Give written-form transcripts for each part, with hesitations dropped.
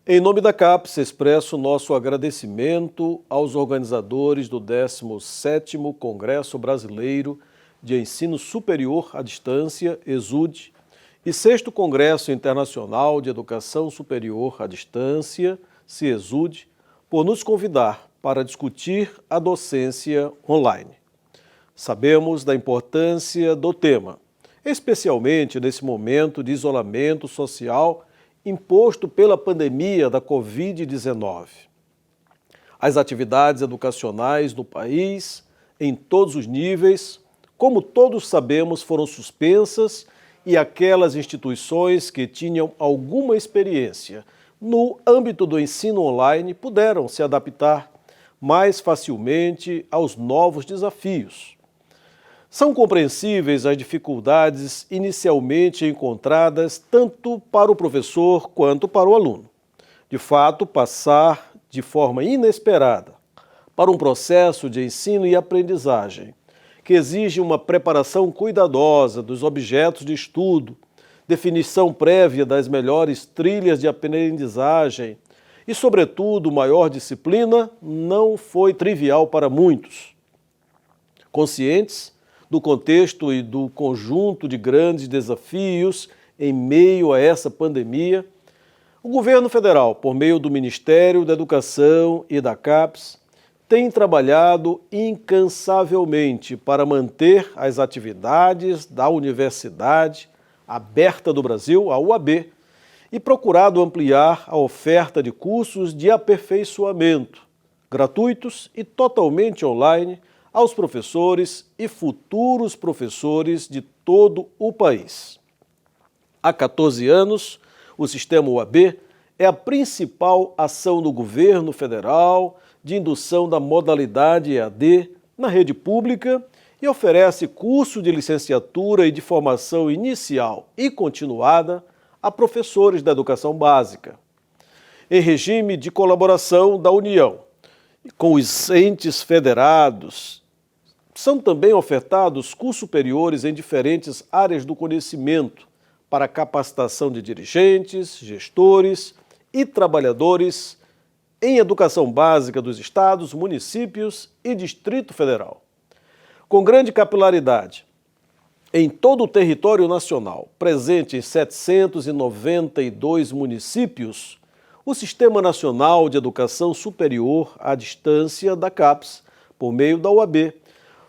Em nome da CAPES, expresso nosso agradecimento aos organizadores do 17º Congresso Brasileiro de Ensino Superior à Distância, ESUD, e 6º Congresso Internacional de Educação Superior à Distância, CIESUD, por nos convidar para discutir a docência online. Sabemos da importância do tema, especialmente nesse momento de isolamento social imposto pela pandemia da Covid-19. As atividades educacionais no país, em todos os níveis, como todos sabemos, foram suspensas e aquelas instituições que tinham alguma experiência no âmbito do ensino online puderam se adaptar mais facilmente aos novos desafios. São compreensíveis as dificuldades inicialmente encontradas tanto para o professor quanto para o aluno. De fato, passar de forma inesperada para um processo de ensino e aprendizagem que exige uma preparação cuidadosa dos objetos de estudo, definição prévia das melhores trilhas de aprendizagem e, sobretudo, maior disciplina, não foi trivial para muitos. Conscientes do contexto e do conjunto de grandes desafios em meio a essa pandemia, o governo federal, por meio do Ministério da Educação e da CAPES, tem trabalhado incansavelmente para manter as atividades da Universidade Aberta do Brasil, a UAB, e procurado ampliar a oferta de cursos de aperfeiçoamento, gratuitos e totalmente online, aos professores e futuros professores de todo o país. Há 14 anos, o Sistema UAB é a principal ação do governo federal de indução da modalidade EAD na rede pública e oferece curso de licenciatura e de formação inicial e continuada a professores da educação básica. Em regime de colaboração da União, com os entes federados, são também ofertados cursos superiores em diferentes áreas do conhecimento para capacitação de dirigentes, gestores e trabalhadores em educação básica dos estados, municípios e Distrito Federal. Com grande capilaridade em todo o território nacional, presente em 792 municípios, o Sistema Nacional de Educação Superior à Distância da CAPES, por meio da UAB,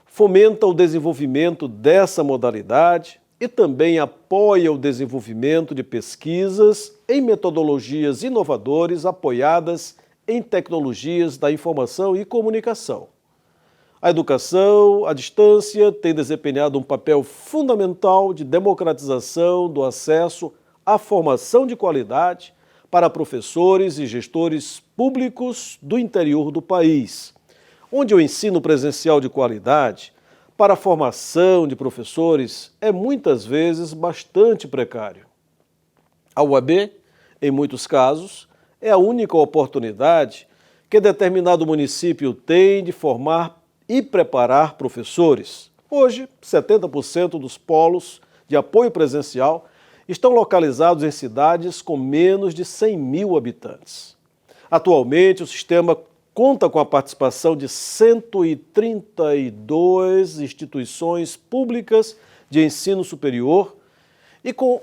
fomenta o desenvolvimento dessa modalidade e também apoia o desenvolvimento de pesquisas em metodologias inovadoras apoiadas em tecnologias da informação e comunicação. A educação à distância tem desempenhado um papel fundamental de democratização do acesso à formação de qualidade para professores e gestores públicos do interior do país, onde o ensino presencial de qualidade para a formação de professores é muitas vezes bastante precário. A UAB, em muitos casos, é a única oportunidade que determinado município tem de formar e preparar professores. Hoje, 70% dos polos de apoio presencial estão localizados em cidades com menos de 100 mil habitantes. Atualmente, o sistema conta com a participação de 132 instituições públicas de ensino superior e com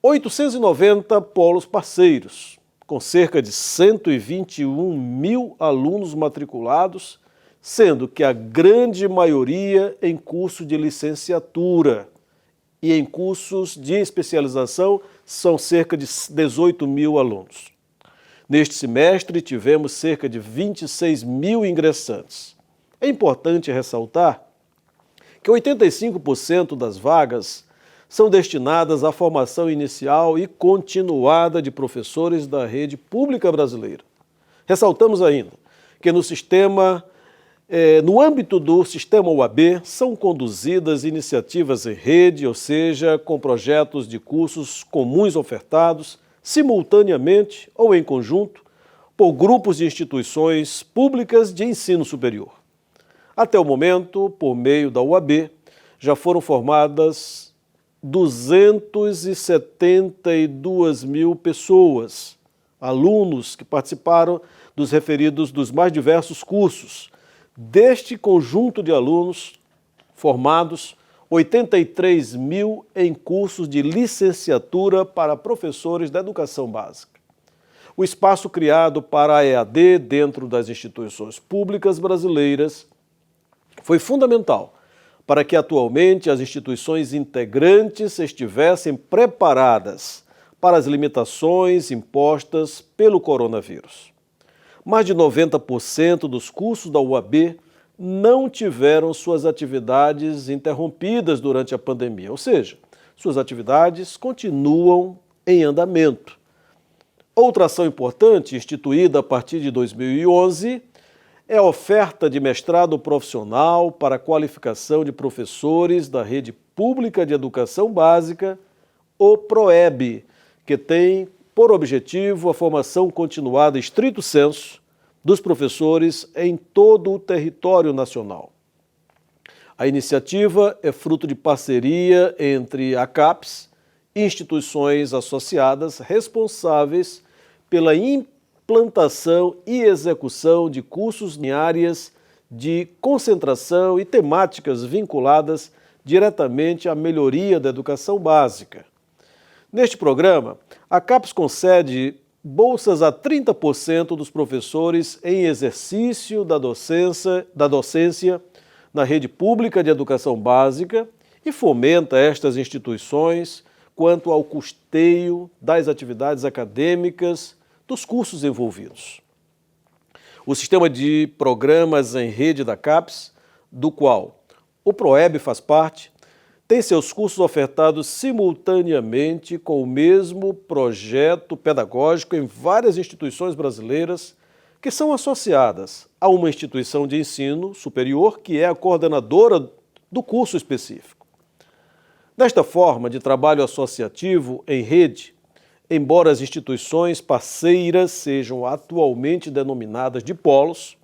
890 polos parceiros, com cerca de 121 mil alunos matriculados, sendo que a grande maioria em curso de licenciatura e em cursos de especialização são cerca de 18 mil alunos. Neste semestre, tivemos cerca de 26 mil ingressantes. É importante ressaltar que 85% das vagas são destinadas à formação inicial e continuada de professores da rede pública brasileira. Ressaltamos ainda que no âmbito do Sistema UAB, são conduzidas iniciativas em rede, ou seja, com projetos de cursos comuns ofertados simultaneamente ou em conjunto por grupos de instituições públicas de ensino superior. Até o momento, por meio da UAB, já foram formadas 272 mil pessoas, alunos que participaram dos referidos dos mais diversos cursos. Deste conjunto de alunos formados, 83 mil em cursos de licenciatura para professores da educação básica. O espaço criado para a EAD dentro das instituições públicas brasileiras foi fundamental para que atualmente as instituições integrantes estivessem preparadas para as limitações impostas pelo coronavírus. Mais de 90% dos cursos da UAB não tiveram suas atividades interrompidas durante a pandemia, ou seja, suas atividades continuam em andamento. Outra ação importante, instituída a partir de 2011, é a oferta de mestrado profissional para a qualificação de professores da Rede Pública de Educação Básica, o PROEB, que tem por objetivo a formação continuada estrito sensu dos professores em todo o território nacional. A iniciativa é fruto de parceria entre a CAPES e instituições associadas responsáveis pela implantação e execução de cursos em áreas de concentração e temáticas vinculadas diretamente à melhoria da educação básica. Neste programa, a CAPES concede bolsas a 30% dos professores em exercício da docência na rede pública de educação básica e fomenta estas instituições quanto ao custeio das atividades acadêmicas dos cursos envolvidos. O sistema de programas em rede da CAPES, do qual o PROEB faz parte, tem seus cursos ofertados simultaneamente com o mesmo projeto pedagógico em várias instituições brasileiras que são associadas a uma instituição de ensino superior que é a coordenadora do curso específico. Desta forma de trabalho associativo em rede, embora as instituições parceiras sejam atualmente denominadas de polos,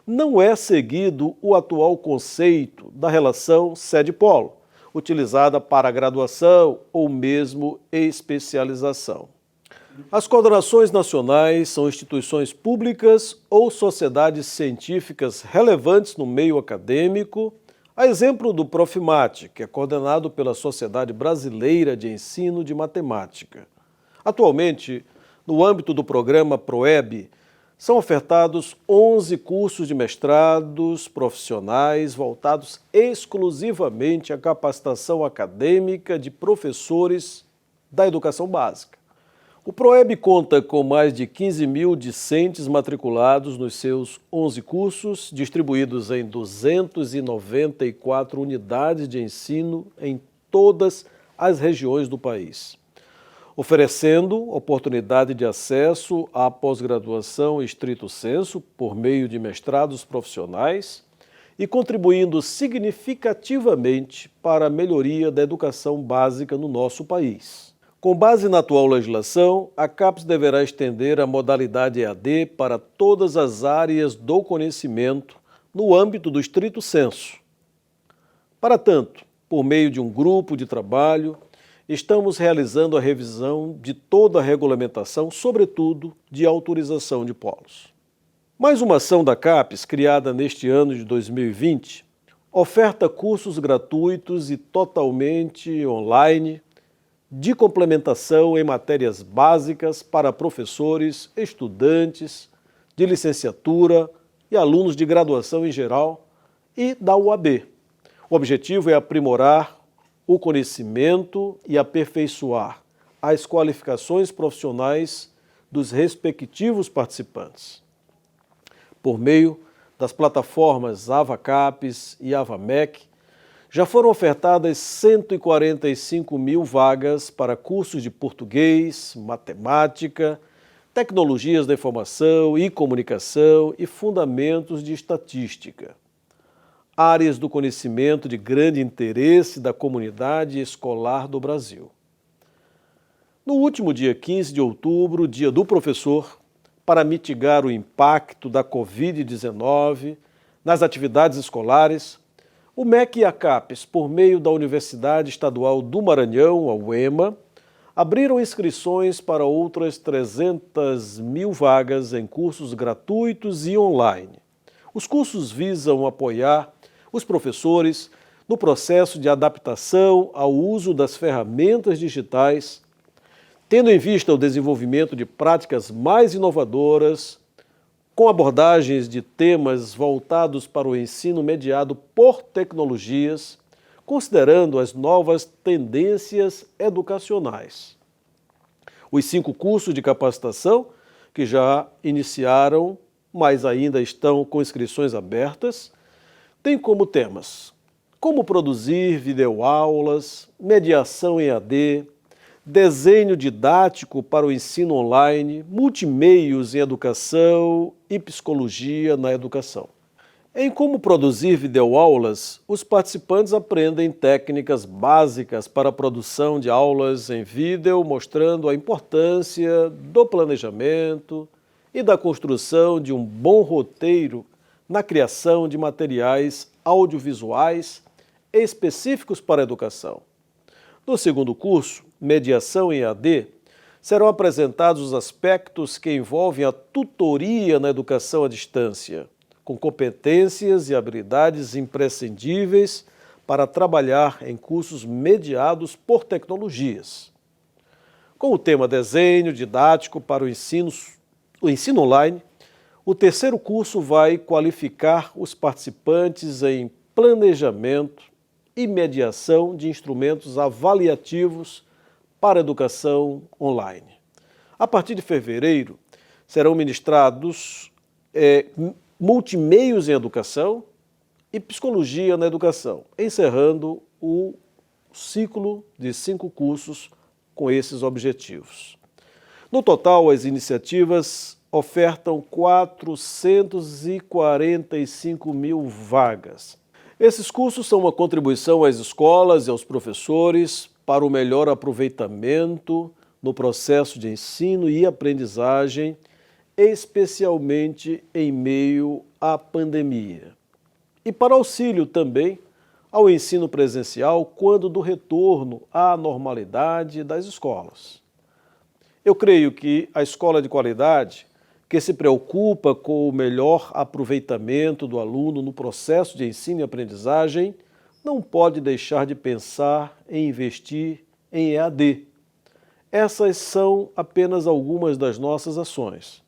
não é seguido o atual conceito da relação sede-polo, utilizada para graduação ou mesmo especialização. As coordenações nacionais são instituições públicas ou sociedades científicas relevantes no meio acadêmico, a exemplo do Profimate, que é coordenado pela Sociedade Brasileira de Ensino de Matemática. Atualmente, no âmbito do programa PROEB, são ofertados 11 cursos de mestrados profissionais voltados exclusivamente à capacitação acadêmica de professores da educação básica. O PROEB conta com mais de 15 mil discentes matriculados nos seus 11 cursos, distribuídos em 294 unidades de ensino em todas as regiões do país, oferecendo oportunidade de acesso à pós-graduação estrito sensu por meio de mestrados profissionais e contribuindo significativamente para a melhoria da educação básica no nosso país. Com base na atual legislação, a CAPES deverá estender a modalidade EAD para todas as áreas do conhecimento no âmbito do estrito sensu. Para tanto, por meio de um grupo de trabalho, estamos realizando a revisão de toda a regulamentação, sobretudo de autorização de polos. Mais uma ação da CAPES, criada neste ano de 2020, oferta cursos gratuitos e totalmente online de complementação em matérias básicas para professores, estudantes de licenciatura e alunos de graduação em geral e da UAB. O objetivo é aprimorar o conhecimento e aperfeiçoar as qualificações profissionais dos respectivos participantes. Por meio das plataformas AvaCAPES e AvaMec, já foram ofertadas 145 mil vagas para cursos de português, matemática, tecnologias da informação e comunicação e fundamentos de estatística. Áreas do conhecimento de grande interesse da comunidade escolar do Brasil. No último dia 15 de outubro, Dia do Professor, para mitigar o impacto da Covid-19 nas atividades escolares, o MEC e a CAPES, por meio da Universidade Estadual do Maranhão, a UEMA, abriram inscrições para outras 300 mil vagas em cursos gratuitos e online. Os cursos visam apoiar os professores no processo de adaptação ao uso das ferramentas digitais, tendo em vista o desenvolvimento de práticas mais inovadoras, com abordagens de temas voltados para o ensino mediado por tecnologias, considerando as novas tendências educacionais. Os 5 cursos de capacitação, que já iniciaram, mas ainda estão com inscrições abertas, têm como temas: como produzir videoaulas, mediação em AD, desenho didático para o ensino online, multimeios em educação e psicologia na educação. Em como produzir videoaulas, os participantes aprendem técnicas básicas para a produção de aulas em vídeo, mostrando a importância do planejamento e da construção de um bom roteiro na criação de materiais audiovisuais específicos para a educação. No segundo curso, Mediação em AD, serão apresentados os aspectos que envolvem a tutoria na educação à distância, com competências e habilidades imprescindíveis para trabalhar em cursos mediados por tecnologias. Com o tema Desenho didático para o ensino online, o terceiro curso vai qualificar os participantes em planejamento e mediação de instrumentos avaliativos para a educação online. A partir de fevereiro, serão ministrados multimeios em educação e psicologia na educação, encerrando o ciclo de 5 cursos com esses objetivos. No total, as iniciativas ofertam 445 mil vagas. Esses cursos são uma contribuição às escolas e aos professores para o melhor aproveitamento no processo de ensino e aprendizagem, especialmente em meio à pandemia. E para auxílio também ao ensino presencial quando do retorno à normalidade das escolas. Eu creio que a escola de qualidade, que se preocupa com o melhor aproveitamento do aluno no processo de ensino e aprendizagem, não pode deixar de pensar em investir em EAD. Essas são apenas algumas das nossas ações.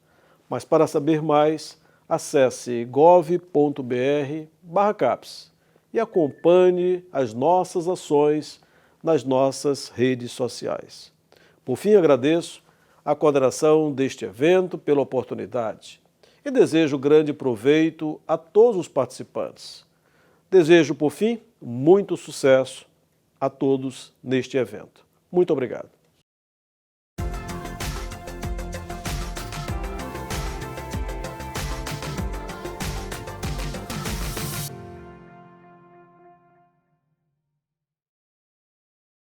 Mas para saber mais, acesse gov.br/CAPES e acompanhe as nossas ações nas nossas redes sociais. Por fim, agradeço a coordenação deste evento pela oportunidade e desejo grande proveito a todos os participantes. Desejo, por fim, muito sucesso a todos neste evento. Muito obrigado.